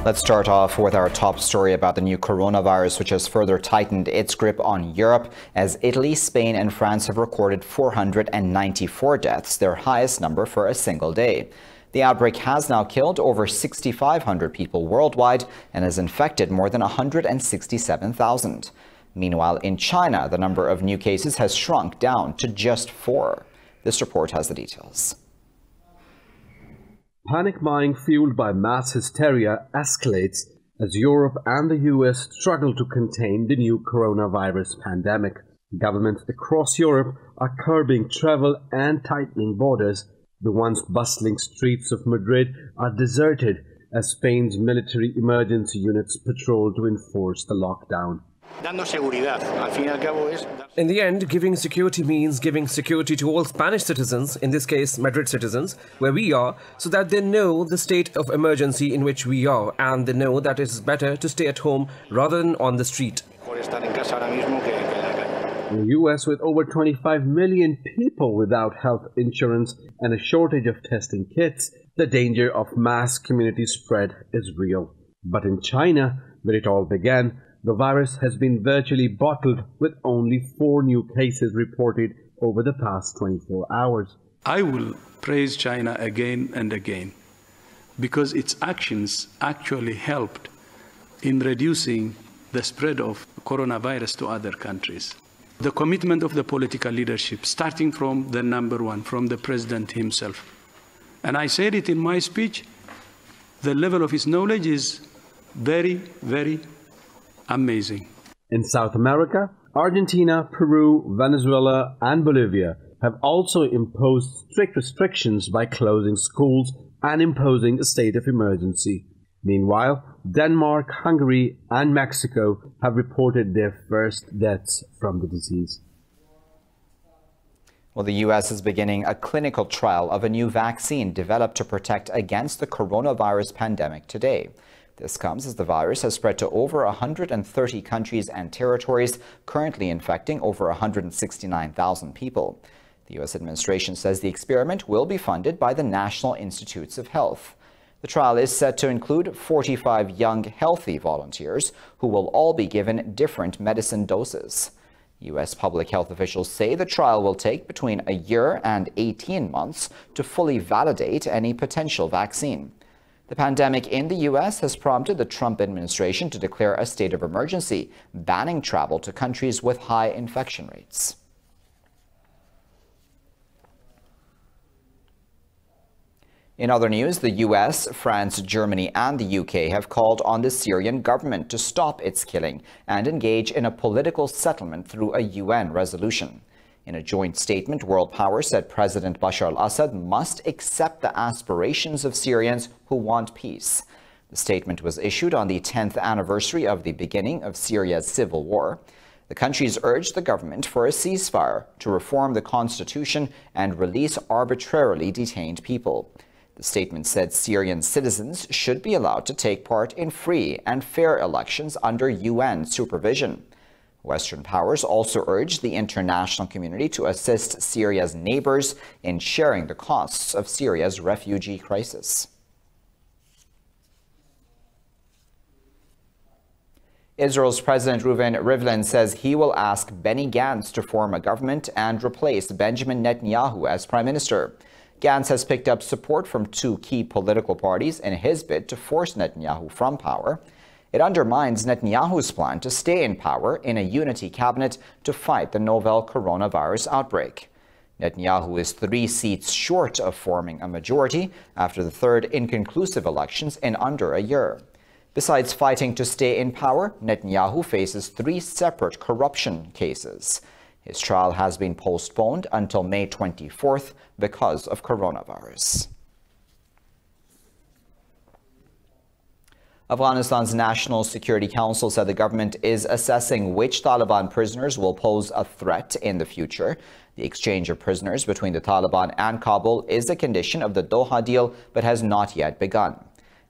Let's start off with our top story about the new coronavirus, which has further tightened its grip on Europe as Italy, Spain and France have recorded 494 deaths, their highest number for a single day. The outbreak has now killed over 6,500 people worldwide and has infected more than 167,000. Meanwhile, in China, the number of new cases has shrunk down to just 4. This report has the details. Panic buying fueled by mass hysteria escalates as Europe and the US struggle to contain the new coronavirus pandemic. Governments across Europe are curbing travel and tightening borders. The once bustling streets of Madrid are deserted as Spain's military emergency units patrol to enforce the lockdown. In the end, giving security means giving security to all Spanish citizens, in this case Madrid citizens, where we are, so that they know the state of emergency in which we are and they know that it is better to stay at home rather than on the street. In the US, with over 25 million people without health insurance and a shortage of testing kits, the danger of mass community spread is real. But in China, where it all began, the virus has been virtually bottled with only 4 new cases reported over the past 24 hours. I will praise China again and again because its actions actually helped in reducing the spread of coronavirus to other countries. The commitment of the political leadership, starting from the number one, from the president himself. And I said it in my speech, the level of his knowledge is very, very amazing. In South America, Argentina, Peru, Venezuela and Bolivia have also imposed strict restrictions by closing schools and imposing a state of emergency. Meanwhile, Denmark, Hungary and Mexico have reported their first deaths from the disease. Well, the U.S. is beginning a clinical trial of a new vaccine developed to protect against the coronavirus pandemic today. This comes as the virus has spread to over 130 countries and territories, currently infecting over 169,000 people. The U.S. administration says the experiment will be funded by the National Institutes of Health. The trial is set to include 45 young, healthy volunteers who will all be given different medicine doses. U.S. public health officials say the trial will take between a year and 18 months to fully validate any potential vaccine. The pandemic in the U.S. has prompted the Trump administration to declare a state of emergency, banning travel to countries with high infection rates. In other news, the U.S., France, Germany and the U.K. have called on the Syrian government to stop its killing and engage in a political settlement through a UN resolution. In a joint statement, world powers said President Bashar al-Assad must accept the aspirations of Syrians who want peace. The statement was issued on the 10th anniversary of the beginning of Syria's civil war. The countries urged the government for a ceasefire, to reform the constitution and release arbitrarily detained people. The statement said Syrian citizens should be allowed to take part in free and fair elections under UN supervision. Western powers also urged the international community to assist Syria's neighbors in sharing the costs of Syria's refugee crisis. Israel's President Reuven Rivlin says he will ask Benny Gantz to form a government and replace Benjamin Netanyahu as prime minister. Gantz has picked up support from 2 key political parties in his bid to force Netanyahu from power. It undermines Netanyahu's plan to stay in power in a unity cabinet to fight the novel coronavirus outbreak. Netanyahu is 3 seats short of forming a majority after the 3rd inconclusive elections in under a year. Besides fighting to stay in power, Netanyahu faces 3 separate corruption cases. His trial has been postponed until May 24th because of coronavirus. Afghanistan's National Security Council said the government is assessing which Taliban prisoners will pose a threat in the future. The exchange of prisoners between the Taliban and Kabul is a condition of the Doha deal, but has not yet begun.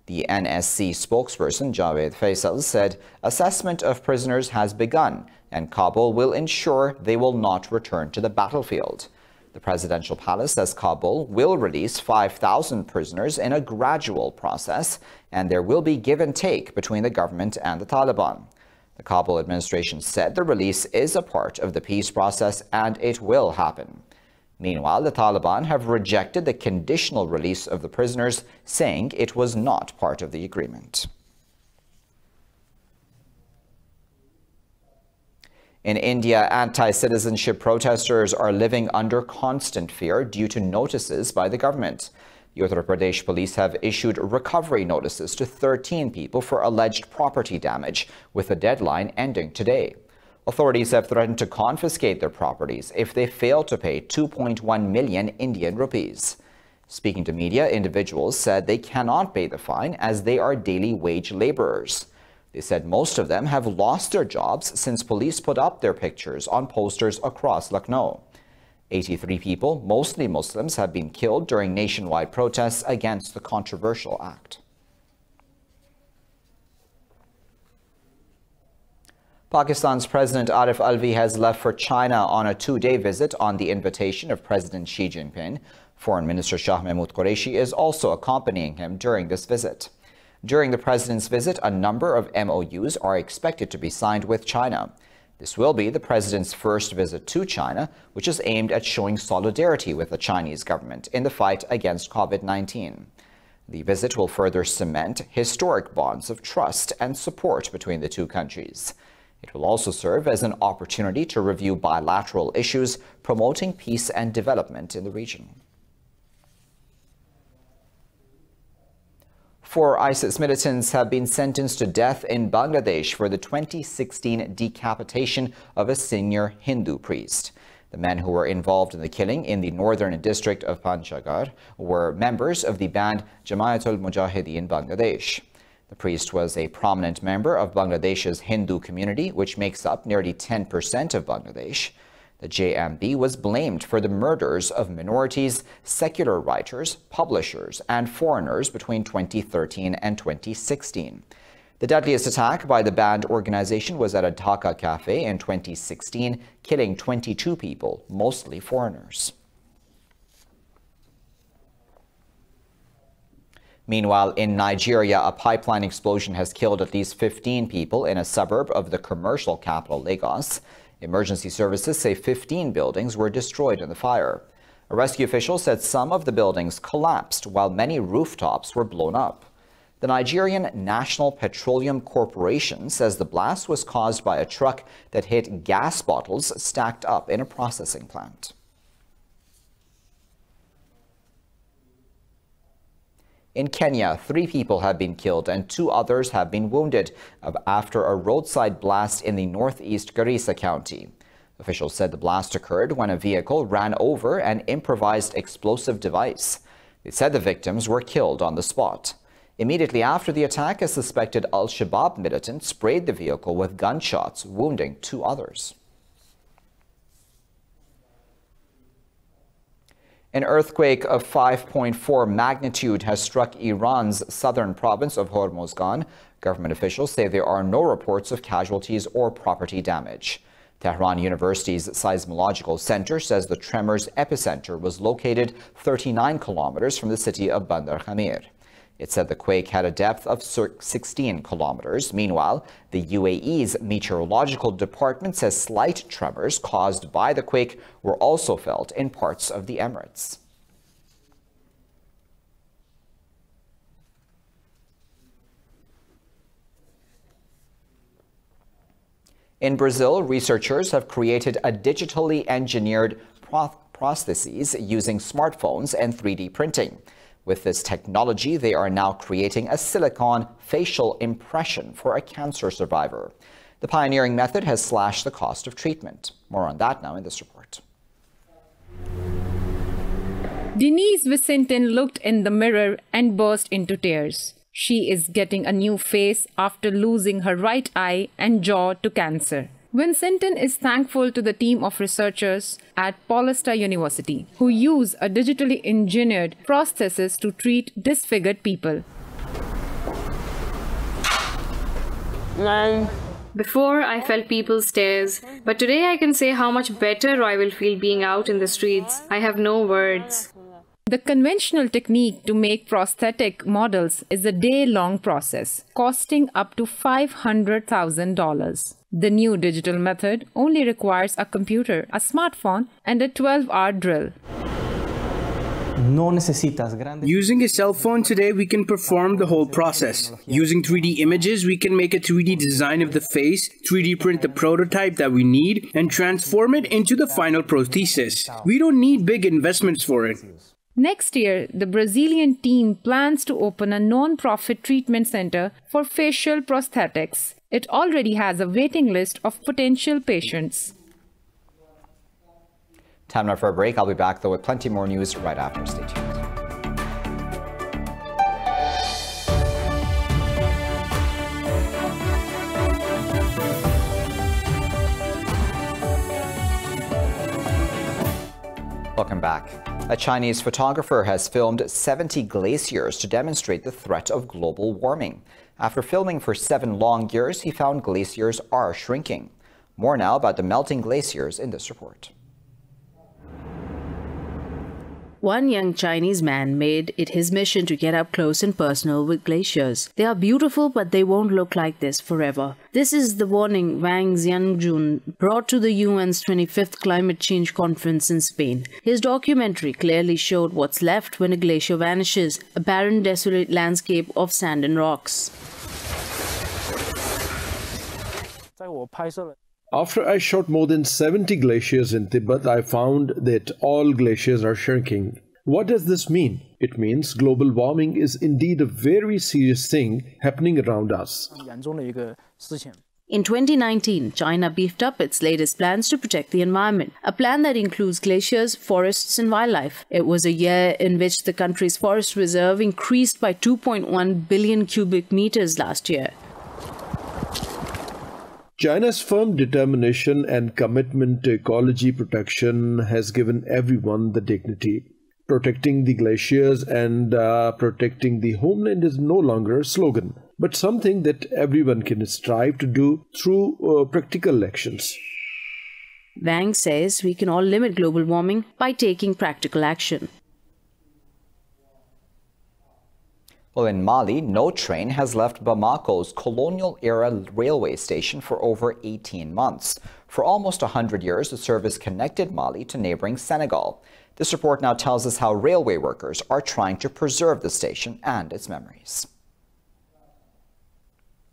The NSC spokesperson Javed Faisal said assessment of prisoners has begun and Kabul will ensure they will not return to the battlefield. The The presidential palace says Kabul will release 5,000 prisoners in a gradual process, and there will be give and take between the government and the Taliban. The Kabul administration said the release is a part of the peace process and it will happen. Meanwhile, the Taliban have rejected the conditional release of the prisoners, saying it was not part of the agreement. In India, anti-citizenship protesters are living under constant fear due to notices by the government. The Uttar Pradesh police have issued recovery notices to 13 people for alleged property damage, with a deadline ending today. Authorities have threatened to confiscate their properties if they fail to pay 2.1 million Indian rupees. Speaking to media, individuals said they cannot pay the fine as they are daily wage laborers. They said most of them have lost their jobs since police put up their pictures on posters across Lucknow. 83 people, mostly Muslims, have been killed during nationwide protests against the controversial act. Pakistan's President Arif Alvi has left for China on a two-day visit on the invitation of President Xi Jinping. Foreign Minister Shah Mahmood Qureshi is also accompanying him during this visit. During the president's visit, a number of MOUs are expected to be signed with China. This will be the president's first visit to China, which is aimed at showing solidarity with the Chinese government in the fight against COVID-19. The visit will further cement historic bonds of trust and support between the two countries. It will also serve as an opportunity to review bilateral issues promoting peace and development in the region. 4 ISIS militants have been sentenced to death in Bangladesh for the 2016 decapitation of a senior Hindu priest. The men who were involved in the killing in the northern district of Panchgarh were members of the band Jamaatul Mujahideen Bangladesh. The priest was a prominent member of Bangladesh's Hindu community, which makes up nearly 10% of Bangladesh. The JMB was blamed for the murders of minorities, secular writers, publishers, and foreigners between 2013 and 2016. The deadliest attack by the banned organization was at a Dhaka cafe in 2016, killing 22 people, mostly foreigners. Meanwhile, in Nigeria, a pipeline explosion has killed at least 15 people in a suburb of the commercial capital, Lagos. Emergency services say 15 buildings were destroyed in the fire. A rescue official said some of the buildings collapsed while many rooftops were blown up. The Nigerian National Petroleum Corporation says the blast was caused by a truck that hit gas bottles stacked up in a processing plant. In Kenya, 3 people have been killed and 2 others have been wounded after a roadside blast in the northeast Garissa County. Officials said the blast occurred when a vehicle ran over an improvised explosive device. They said the victims were killed on the spot. Immediately after the attack, a suspected Al-Shabaab militant sprayed the vehicle with gunshots, wounding 2 others. An earthquake of 5.4 magnitude has struck Iran's southern province of Hormozgan. Government officials say there are no reports of casualties or property damage. Tehran University's Seismological Center says the tremor's epicenter was located 39 kilometers from the city of Bandar Khamir. It said the quake had a depth of 16 kilometers. Meanwhile, the UAE's meteorological department says slight tremors caused by the quake were also felt in parts of the Emirates. In Brazil, researchers have created a digitally engineered prostheses using smartphones and 3D printing. With this technology, they are now creating a silicone facial impression for a cancer survivor. The pioneering method has slashed the cost of treatment. More on that now in this report. Denise Vicentin looked in the mirror and burst into tears. She is getting a new face after losing her right eye and jaw to cancer. Vicentin is thankful to the team of researchers at Paulista University who use a digitally engineered prosthesis to treat disfigured people. Before, I felt people's stares, but today I can say how much better I will feel being out in the streets. I have no words. The conventional technique to make prosthetic models is a day-long process, costing up to $500,000. The new digital method only requires a computer, a smartphone, and a 12-hour drill. Using a cell phone today, we can perform the whole process. Using 3D images, we can make a 3D design of the face, 3D print the prototype that we need, and transform it into the final prosthesis. We don't need big investments for it. Next year, the Brazilian team plans to open a non-profit treatment center for facial prosthetics. It already has a waiting list of potential patients. Time now for a break. I'll be back, though, with plenty more news right after. Stay tuned. Welcome back. A Chinese photographer has filmed 70 glaciers to demonstrate the threat of global warming. After filming for 7 long years, he found glaciers are shrinking. More now about the melting glaciers in this report. One young Chinese man made it his mission to get up close and personal with glaciers. They are beautiful, but they won't look like this forever. This is the warning Wang Xiangjun brought to the UN's 25th Climate Change Conference in Spain. His documentary clearly showed what's left when a glacier vanishes, a barren, desolate landscape of sand and rocks. After I shot more than 70 glaciers in Tibet, I found that all glaciers are shrinking. What does this mean? It means global warming is indeed a very serious thing happening around us. In 2019, China beefed up its latest plans to protect the environment, a plan that includes glaciers, forests and wildlife. It was a year in which the country's forest reserve increased by 2.1 billion cubic meters last year. China's firm determination and commitment to ecology protection has given everyone the dignity. Protecting the glaciers and protecting the homeland is no longer a slogan, but something that everyone can strive to do through practical actions. Wang says we can all limit global warming by taking practical action. Well, in Mali, no train has left Bamako's colonial-era railway station for over 18 months. For almost 100 years, the service connected Mali to neighboring Senegal. This report now tells us how railway workers are trying to preserve the station and its memories.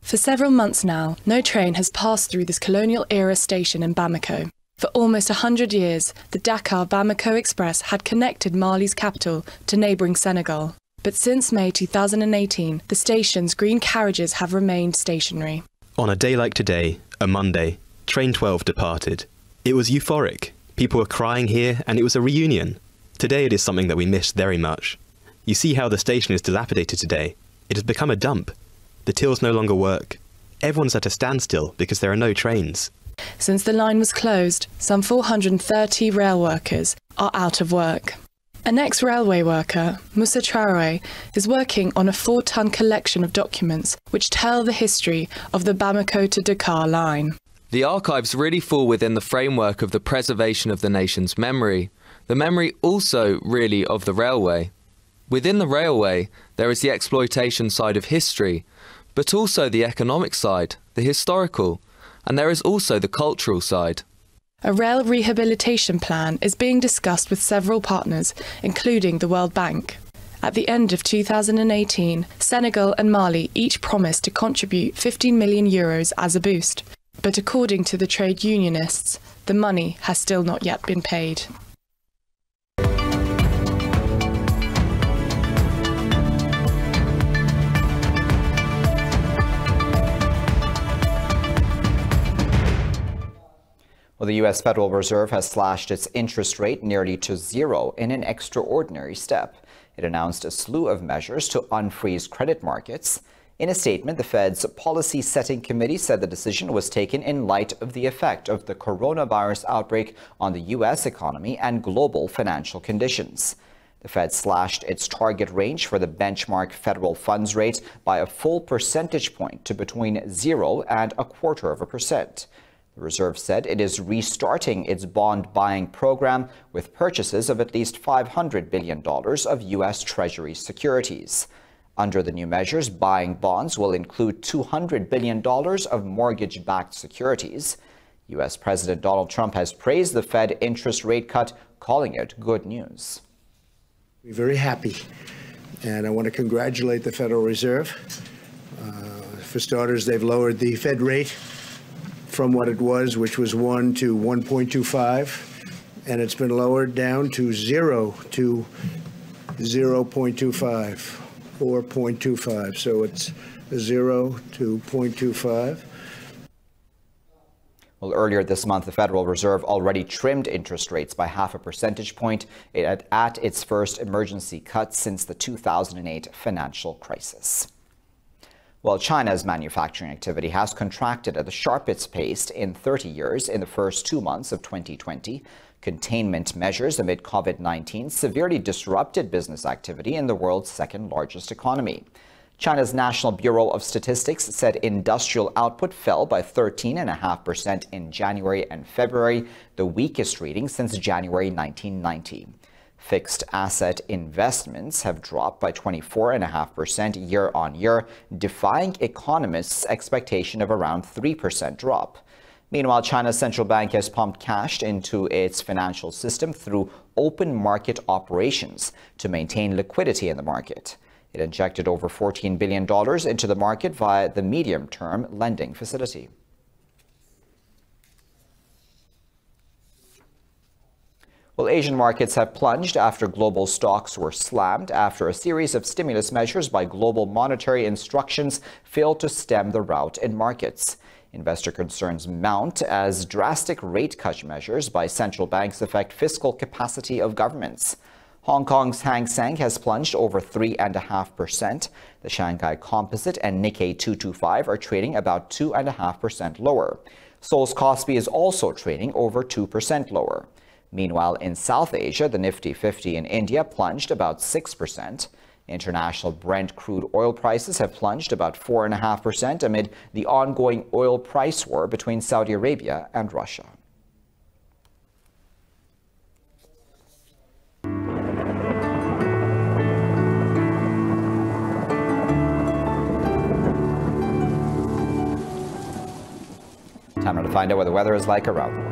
For several months now, no train has passed through this colonial-era station in Bamako. For almost 100 years, the Dakar-Bamako Express had connected Mali's capital to neighbouring Senegal. But since May 2018, the station's green carriages have remained stationary. On a day like today, a Monday, Train 12 departed. It was euphoric. People were crying here, and it was a reunion. Today it is something that we miss very much. You see how the station is dilapidated today. It has become a dump. The tills no longer work. Everyone's at a standstill because there are no trains. Since the line was closed, some 430 rail workers are out of work. An ex-railway worker, Moussa Traoré, is working on a 4-ton collection of documents which tell the history of the Bamako to Dakar line. The archives really fall within the framework of the preservation of the nation's memory, the memory also really of the railway. Within the railway, there is the exploitation side of history, but also the economic side, the historical, and there is also the cultural side. A rail rehabilitation plan is being discussed with several partners, including the World Bank. At the end of 2018, Senegal and Mali each promised to contribute €15 million as a boost. But according to the trade unionists, the money has still not yet been paid. Well, the U.S. Federal Reserve has slashed its interest rate nearly to zero in an extraordinary step. It announced a slew of measures to unfreeze credit markets. In a statement, the Fed's Policy Setting Committee said the decision was taken in light of the effect of the coronavirus outbreak on the U.S. economy and global financial conditions. The Fed slashed its target range for the benchmark federal funds rate by a full percentage point to between 0.25%. The Reserve said it is restarting its bond buying program with purchases of at least $500 billion of U.S. Treasury securities. Under the new measures, buying bonds will include $200 billion of mortgage-backed securities. U.S. President Donald Trump has praised the Fed interest rate cut, calling it good news. We're very happy, and I want to congratulate the Federal Reserve. For starters, they've lowered the Fed rate from what it was, which was 1 to 1.25, and it's been lowered down to 0 to 0.25 or 0.25. So it's 0 to 0.25. Well, earlier this month, the Federal Reserve already trimmed interest rates by half a percentage point at its first emergency cut since the 2008 financial crisis. Well, China's manufacturing activity has contracted at the sharpest pace in 30 years in the first 2 months of 2020. Containment measures amid COVID-19 severely disrupted business activity in the world's second largest economy. China's National Bureau of Statistics said industrial output fell by 13.5% in January and February, the weakest reading since January 1990. Fixed asset investments have dropped by 24.5% year on year, defying economists' expectation of around 3% drop. Meanwhile, China's central bank has pumped cash into its financial system through open market operations to maintain liquidity in the market. It injected over $14 billion into the market via the medium-term lending facility. Well, Asian markets have plunged after global stocks were slammed after a series of stimulus measures by global monetary instructions failed to stem the rout in markets. Investor concerns mount as drastic rate cut measures by central banks affect fiscal capacity of governments. Hong Kong's Hang Seng has plunged over 3.5%. The Shanghai Composite and Nikkei 225 are trading about 2.5% lower. Seoul's Kospi is also trading over 2% lower. Meanwhile, in South Asia, the Nifty 50 in India plunged about 6%. International Brent crude oil prices have plunged about 4.5% amid the ongoing oil price war between Saudi Arabia and Russia. Time now to find out what the weather is like around the world.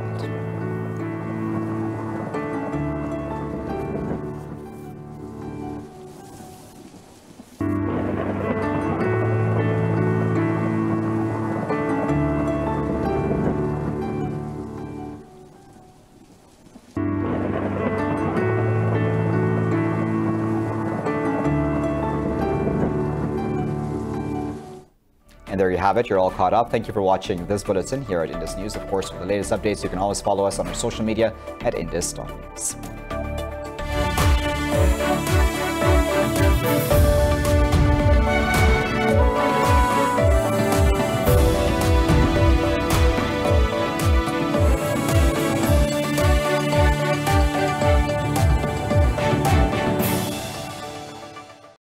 And there you have it. You're all caught up. Thank you for watching this bulletin here at Indus News. Of course, for the latest updates, you can always follow us on our social media at indus.news.